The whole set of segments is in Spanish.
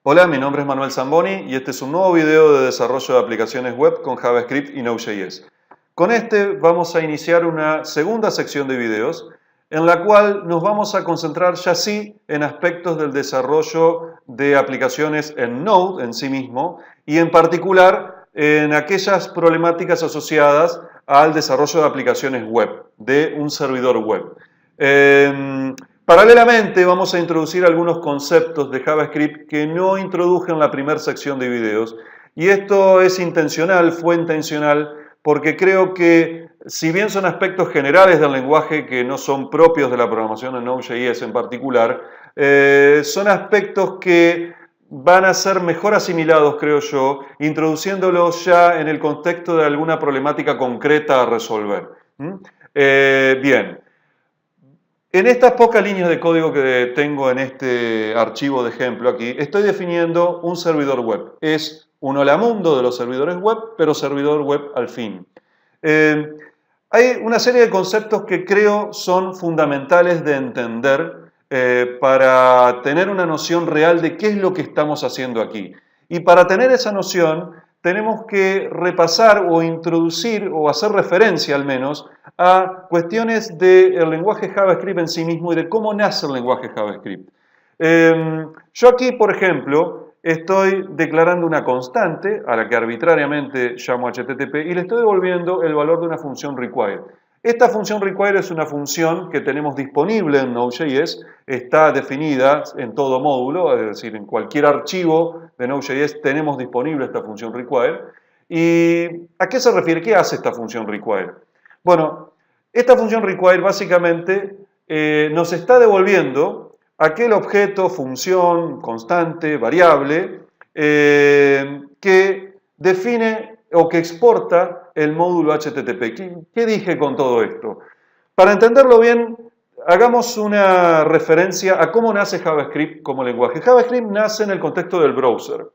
Hola, mi nombre es Manuel Zamboni y este es un nuevo video de desarrollo de aplicaciones web con JavaScript y Node.js. Con este vamos a iniciar una segunda sección de videos en la cual nos vamos a concentrar ya sí en aspectos del desarrollo de aplicaciones en Node en sí mismo y en particular en aquellas problemáticas asociadas al desarrollo de aplicaciones web, de un servidor web. Paralelamente vamos a introducir algunos conceptos de JavaScript que no introduje en la primera sección de videos y esto es intencional, fue intencional porque creo que si bien son aspectos generales del lenguaje que no son propios de la programación en Node.js en particular, son aspectos que van a ser mejor asimilados, creo yo, introduciéndolos ya en el contexto de alguna problemática concreta a resolver. Bien. En estas pocas líneas de código que tengo en este archivo de ejemplo aquí, estoy definiendo un servidor web. Es un hola mundo de los servidores web, pero servidor web al fin. Hay una serie de conceptos que creo son fundamentales de entender para tener una noción real de qué es lo que estamos haciendo aquí. Y para tener esa noción tenemos que repasar o introducir o hacer referencia al menos a cuestiones del lenguaje JavaScript en sí mismo y de cómo nace el lenguaje JavaScript. Yo aquí, por ejemplo, estoy declarando una constante a la que arbitrariamente llamo HTTP y le estoy devolviendo el valor de una función require. Esta función require es una función que tenemos disponible en Node.js, está definida en todo módulo, es decir, en cualquier archivo de Node.js tenemos disponible esta función require. ¿Y a qué se refiere? ¿Qué hace esta función require? Bueno, esta función require básicamente nos está devolviendo aquel objeto, función, constante, variable, que define o que exporta el módulo HTTP. ¿Qué dije con todo esto? Para entenderlo bien, hagamos una referencia a cómo nace JavaScript como lenguaje. JavaScript nace en el contexto del browser.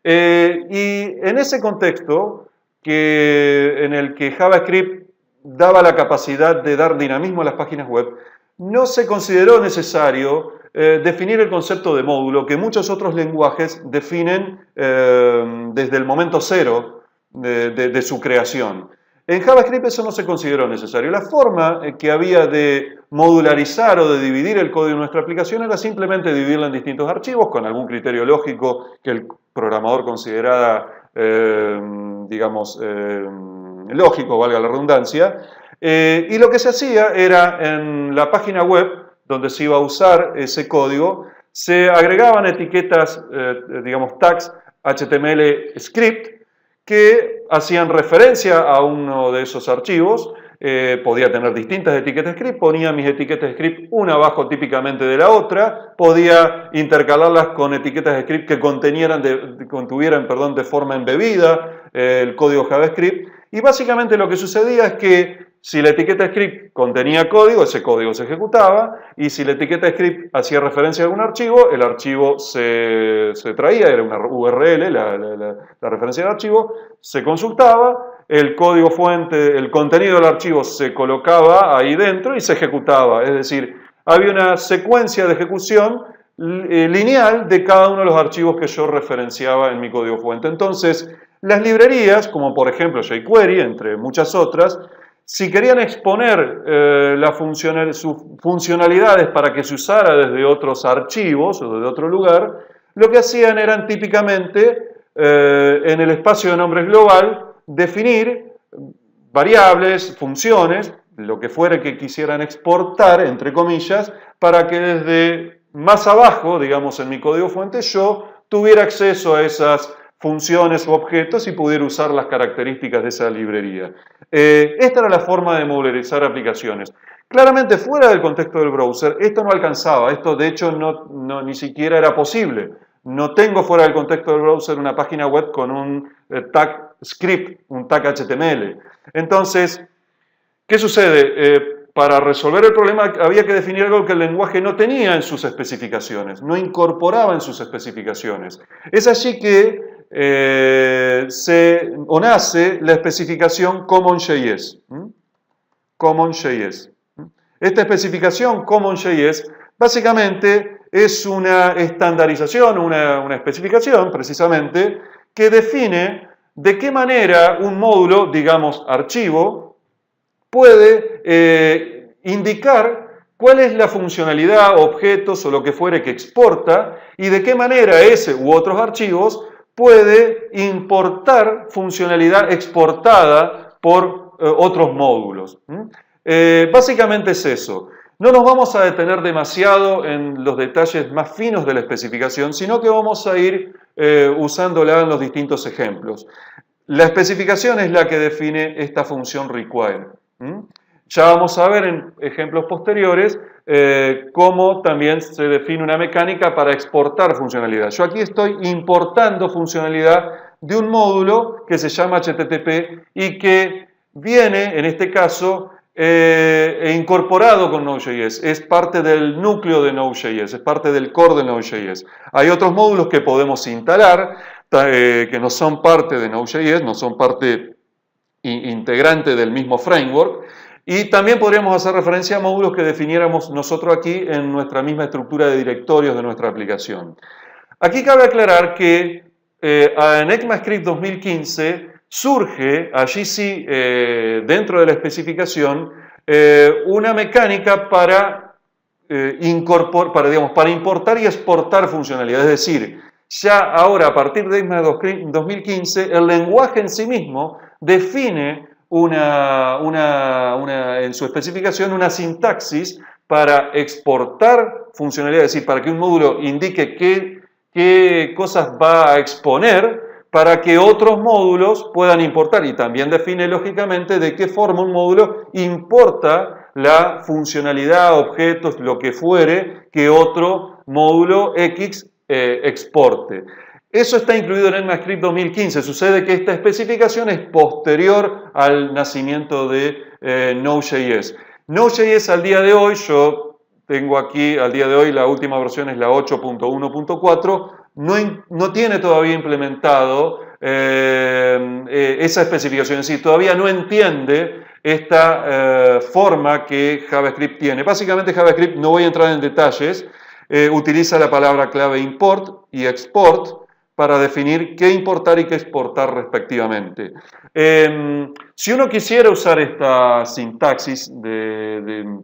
Y en ese contexto, en el que JavaScript daba la capacidad de dar dinamismo a las páginas web, no se consideró necesario definir el concepto de módulo que muchos otros lenguajes definen desde el momento cero de su creación. En JavaScript eso no se consideró necesario. La forma que había de modularizar o de dividir el código de nuestra aplicación era simplemente dividirla en distintos archivos con algún criterio lógico que el programador considerara, digamos, lógico, valga la redundancia. Y lo que se hacía era en la página web donde se iba a usar ese código, se agregaban etiquetas, digamos, tags HTML script que hacían referencia a uno de esos archivos. Podía tener distintas etiquetas script, ponía mis etiquetas script una abajo típicamente de la otra, podía intercalarlas con etiquetas script que contuvieran de forma embebida el código JavaScript. Y básicamente lo que sucedía es que si la etiqueta script contenía código, ese código se ejecutaba, y si la etiqueta script hacía referencia a algún archivo, el archivo se traía, era una URL, la referencia del archivo, se consultaba, el código fuente, el contenido del archivo se colocaba ahí dentro y se ejecutaba. Es decir, había una secuencia de ejecución lineal de cada uno de los archivos que yo referenciaba en mi código fuente. Entonces, las librerías, como por ejemplo jQuery, entre muchas otras, si querían exponer sus funcionalidades para que se usara desde otros archivos o desde otro lugar, lo que hacían eran típicamente en el espacio de nombres global definir variables, funciones, lo que fuera que quisieran exportar, entre comillas, para que desde más abajo, digamos en mi código fuente, yo tuviera acceso a esas funciones u objetos y pudiera usar las características de esa librería. Esta era la forma de modularizar aplicaciones. Claramente fuera del contexto del browser esto no alcanzaba, esto de hecho ni siquiera era posible. No tengo fuera del contexto del browser una página web con un tag script, un tag HTML. Entonces, ¿qué sucede? Para resolver el problema había que definir algo que el lenguaje no tenía en sus especificaciones, no incorporaba en sus especificaciones. Es así que nace la especificación CommonJS. CommonJS. Esta especificación CommonJS básicamente es una estandarización, una especificación precisamente, que define de qué manera un módulo, digamos archivo, puede indicar cuál es la funcionalidad, objetos o lo que fuere que exporta y de qué manera ese u otros archivos puede importar funcionalidad exportada por otros módulos. Básicamente es eso. No nos vamos a detener demasiado en los detalles más finos de la especificación, sino que vamos a ir usándola en los distintos ejemplos. La especificación es la que define esta función require. Ya vamos a ver en ejemplos posteriores cómo también se define una mecánica para exportar funcionalidad. Yo aquí estoy importando funcionalidad de un módulo que se llama HTTP y que viene, en este caso, incorporado con Node.js, es parte del núcleo de Node.js, es parte del core de Node.js. Hay otros módulos que podemos instalar que no son parte de Node.js, no son parte integrante del mismo framework, y también podríamos hacer referencia a módulos que definiéramos nosotros aquí en nuestra misma estructura de directorios de nuestra aplicación. Aquí cabe aclarar que en ECMAScript 2015 surge, allí sí, dentro de la especificación, una mecánica para importar y exportar funcionalidad. Es decir, ya ahora, a partir de ECMAScript 2015, el lenguaje en sí mismo define en su especificación una sintaxis para exportar funcionalidad, es decir, para que un módulo indique qué cosas va a exponer para que otros módulos puedan importar, y también define lógicamente de qué forma un módulo importa la funcionalidad, objetos, lo que fuere que otro módulo X exporte. Eso está incluido en ECMAScript 2015. Sucede que esta especificación es posterior al nacimiento de Node.js. Node.js al día de hoy, yo tengo aquí al día de hoy, la última versión es la 8.1.4, no tiene todavía implementado esa especificación, es decir, todavía no entiende esta forma que JavaScript tiene. Básicamente JavaScript, no voy a entrar en detalles, utiliza la palabra clave import y export para definir qué importar y qué exportar respectivamente. Si uno quisiera usar esta sintaxis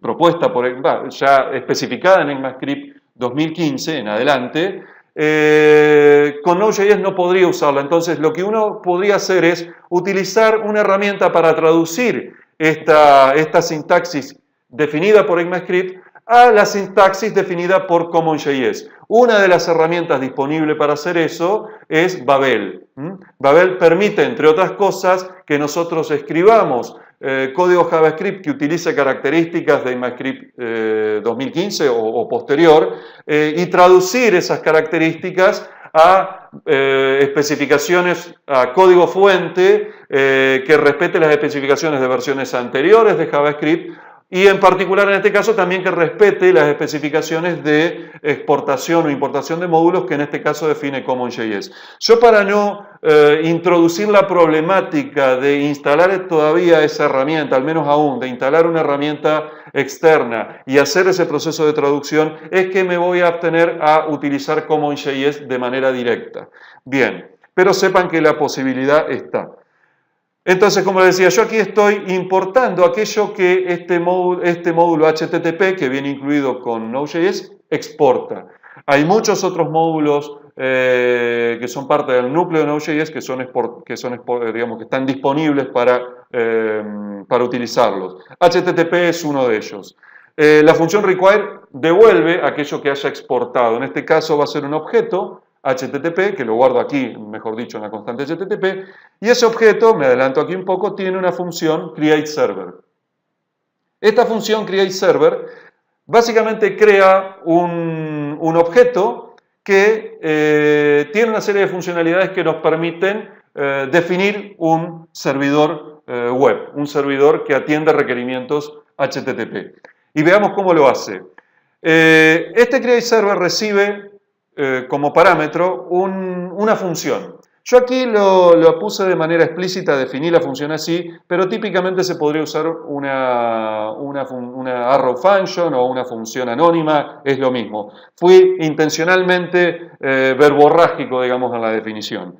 propuesta ya especificada en ECMAScript 2015 en adelante, con Node.js no podría usarla. Entonces lo que uno podría hacer es utilizar una herramienta para traducir esta sintaxis definida por ECMAScript a la sintaxis definida por CommonJS. Una de las herramientas disponibles para hacer eso es Babel. Babel permite, entre otras cosas, que nosotros escribamos código JavaScript que utilice características de ECMAScript 2015 o posterior y traducir esas características a especificaciones, a código fuente que respete las especificaciones de versiones anteriores de JavaScript, y en particular en este caso también que respete las especificaciones de exportación o importación de módulos que en este caso define CommonJS. Yo, para no introducir la problemática de instalar todavía esa herramienta, al menos aún, de instalar una herramienta externa y hacer ese proceso de traducción, es que me voy a abstener a utilizar CommonJS de manera directa. Bien, pero sepan que la posibilidad está. Entonces, como les decía, yo aquí estoy importando aquello que este módulo HTTP, que viene incluido con Node.js, exporta. Hay muchos otros módulos que son parte del núcleo de Node.js que están disponibles para utilizarlos. HTTP es uno de ellos. La función require devuelve aquello que haya exportado. En este caso va a ser un objeto HTTP, que lo guardo aquí, mejor dicho, en la constante HTTP, y ese objeto, me adelanto aquí un poco, tiene una función createServer. Esta función createServer básicamente crea un objeto que tiene una serie de funcionalidades que nos permiten definir un servidor web, un servidor que atienda requerimientos HTTP. Y veamos cómo lo hace. Este createServer recibe como parámetro una función. Yo aquí lo puse de manera explícita, definí la función así, pero típicamente se podría usar una arrow function o una función anónima, es lo mismo. Fui intencionalmente verborrágico, digamos, en la definición.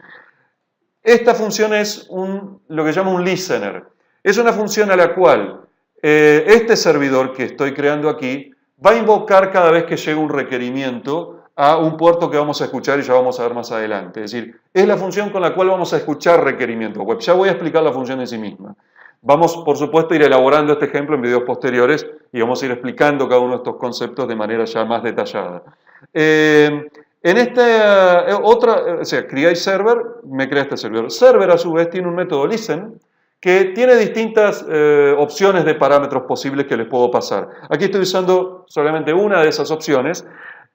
Esta función es lo que llamo un listener. Es una función a la cual este servidor que estoy creando aquí va a invocar cada vez que llegue un requerimiento a un puerto que vamos a escuchar y ya vamos a ver más adelante. Es decir, es la función con la cual vamos a escuchar requerimientos web. Ya voy a explicar la función en sí misma. Vamos, por supuesto, a ir elaborando este ejemplo en videos posteriores y vamos a ir explicando cada uno de estos conceptos de manera ya más detallada. En esta o sea, create server, me crea este servidor. Server, a su vez, tiene un método listen que tiene distintas opciones de parámetros posibles que les puedo pasar. Aquí estoy usando solamente una de esas opciones,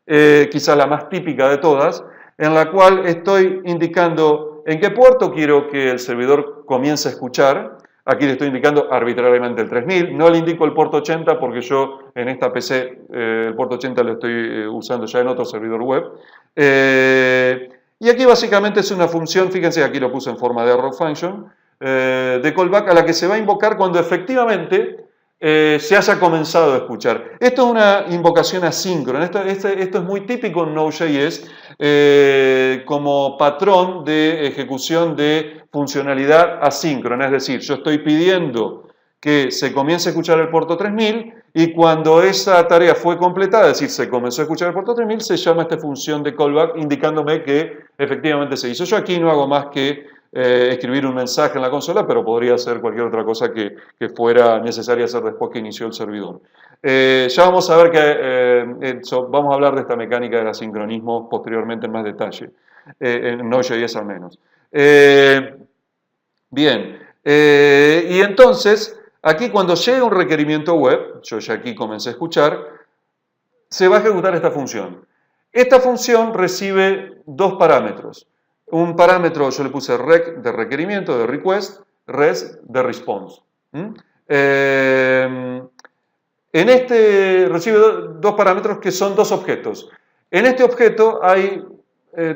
quizá la más típica de todas, en la cual estoy indicando en qué puerto quiero que el servidor comience a escuchar. Aquí le estoy indicando arbitrariamente el 3000, no le indico el puerto 80 porque yo en esta PC el puerto 80 lo estoy usando ya en otro servidor web. Y aquí básicamente es una función, fíjense, aquí lo puse en forma de arrow function, de callback a la que se va a invocar cuando efectivamente se haya comenzado a escuchar. Esto es una invocación asíncrona, esto es muy típico en Node.js como patrón de ejecución de funcionalidad asíncrona, es decir, yo estoy pidiendo que se comience a escuchar el puerto 3000 y cuando esa tarea fue completada, es decir, se comenzó a escuchar el puerto 3000, se llama esta función de callback indicándome que efectivamente se hizo. Yo aquí no hago más que escribir un mensaje en la consola, pero podría hacer cualquier otra cosa que fuera necesaria hacer después que inició el servidor. Ya vamos a ver que vamos a hablar de esta mecánica del asincronismo posteriormente en más detalle, en Node.js al menos. Bien, y entonces, aquí cuando llega un requerimiento web, yo ya aquí comencé a escuchar, se va a ejecutar esta función. Esta función recibe dos parámetros. Un parámetro, yo le puse rec de requerimiento, de request, res de response. En este recibe dos parámetros que son dos objetos. En este objeto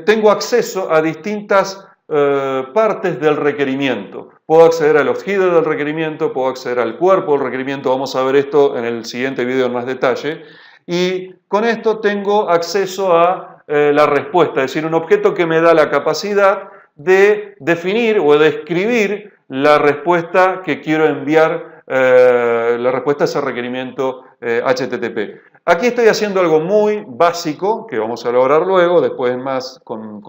tengo acceso a distintas partes del requerimiento. Puedo acceder a los headers del requerimiento, puedo acceder al cuerpo del requerimiento, vamos a ver esto en el siguiente video en más detalle. Y con esto tengo acceso a la respuesta, es decir, un objeto que me da la capacidad de definir o de escribir la respuesta que quiero enviar, la respuesta a ese requerimiento HTTP. Aquí estoy haciendo algo muy básico, que vamos a lograr luego, después más con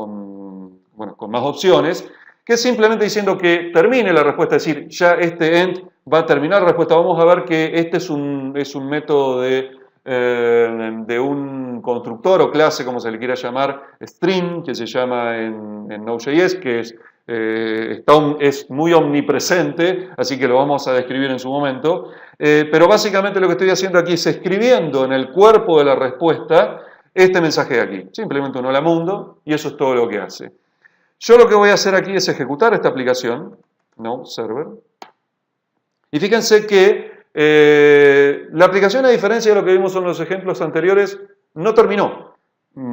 más opciones, que es simplemente diciendo que termine la respuesta, es decir, ya este end va a terminar la respuesta. Vamos a ver que este es un método de un constructor o clase, como se le quiera llamar, string, que se llama en Node.js, que es muy omnipresente, así que lo vamos a describir en su momento. Pero básicamente lo que estoy haciendo aquí es escribiendo en el cuerpo de la respuesta este mensaje de aquí. Simplemente un hola mundo, y eso es todo lo que hace. Yo lo que voy a hacer aquí es ejecutar esta aplicación, Node Server, y fíjense que la aplicación, a diferencia de lo que vimos en los ejemplos anteriores, no terminó.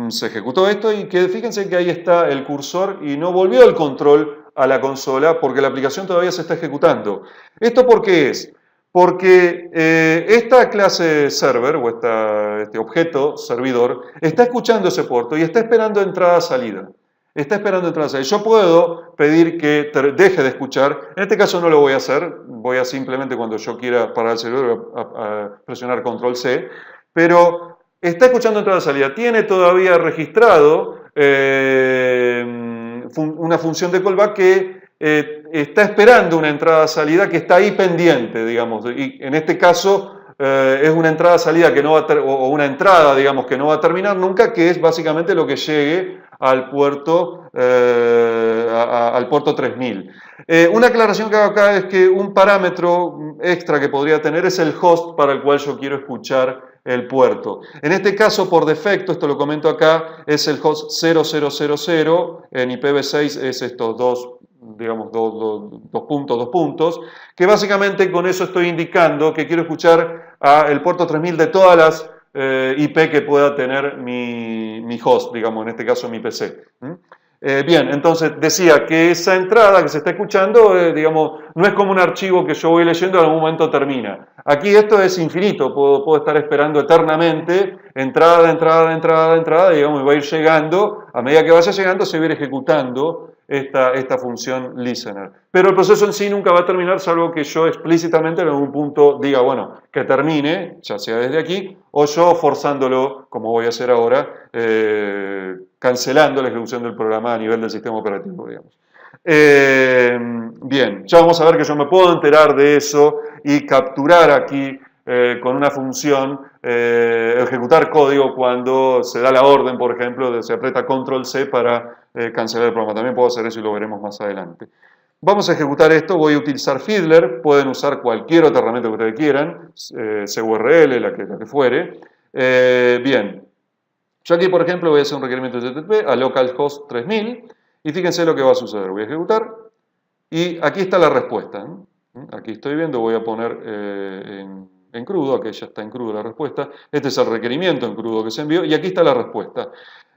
Se ejecutó esto y fíjense que ahí está el cursor y no volvió el control a la consola porque la aplicación todavía se está ejecutando. ¿Esto por qué es? Porque esta clase server o este objeto servidor está escuchando ese puerto y está esperando entrada-salida. Está esperando entrada. Yo puedo pedir que deje de escuchar. En este caso no lo voy a hacer. Voy a simplemente cuando yo quiera parar el servidor a presionar control C. Pero está escuchando entrada salida. Tiene todavía registrado una función de callback que está esperando una entrada-salida que está ahí pendiente, digamos. Y en este caso es una entrada-salida que no va o una entrada, digamos, que no va a terminar nunca, que es básicamente lo que llegue al puerto 3000. Una aclaración que hago acá es que un parámetro extra que podría tener es el host para el cual yo quiero escuchar el puerto. En este caso, por defecto, esto lo comento acá, es el host 0000, en IPv6 es estos dos puntos, que básicamente con eso estoy indicando que quiero escuchar el puerto 3000 de todas las IP que pueda tener mi host, digamos, en este caso mi PC. Bien, entonces decía que esa entrada que se está escuchando, digamos, no es como un archivo que yo voy leyendo y en algún momento termina. Aquí esto es infinito, puedo estar esperando eternamente, entrada, digamos, y va a ir llegando, a medida que vaya llegando se va a ir ejecutando esta función listener. Pero el proceso en sí nunca va a terminar, salvo que yo explícitamente en algún punto diga, bueno, que termine, ya sea desde aquí, o yo forzándolo, como voy a hacer ahora, cancelando la ejecución del programa a nivel del sistema operativo, digamos. Bien, ya vamos a ver que yo me puedo enterar de eso y capturar aquí con una función, ejecutar código cuando se da la orden, por ejemplo, se aprieta Control C para cancelar el programa. También puedo hacer eso y lo veremos más adelante. Vamos a ejecutar esto, voy a utilizar Fiddler, pueden usar cualquier otra herramienta que ustedes quieran, CURL, la que fuere. Bien, yo aquí, por ejemplo, voy a hacer un requerimiento de HTTP a localhost 3000 y fíjense lo que va a suceder. Voy a ejecutar y aquí está la respuesta. Aquí estoy viendo, voy a poner en crudo, aquí ya está en crudo la respuesta. Este es el requerimiento en crudo que se envió y aquí está la respuesta.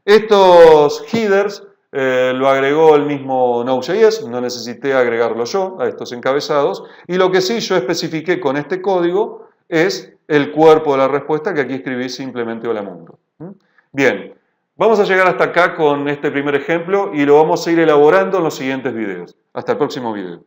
Estos headers lo agregó el mismo Node.js, no necesité agregarlo yo a estos encabezados. Y lo que sí yo especifiqué con este código es el cuerpo de la respuesta que aquí escribí simplemente hola mundo. Bien, vamos a llegar hasta acá con este primer ejemplo y lo vamos a ir elaborando en los siguientes videos. Hasta el próximo video.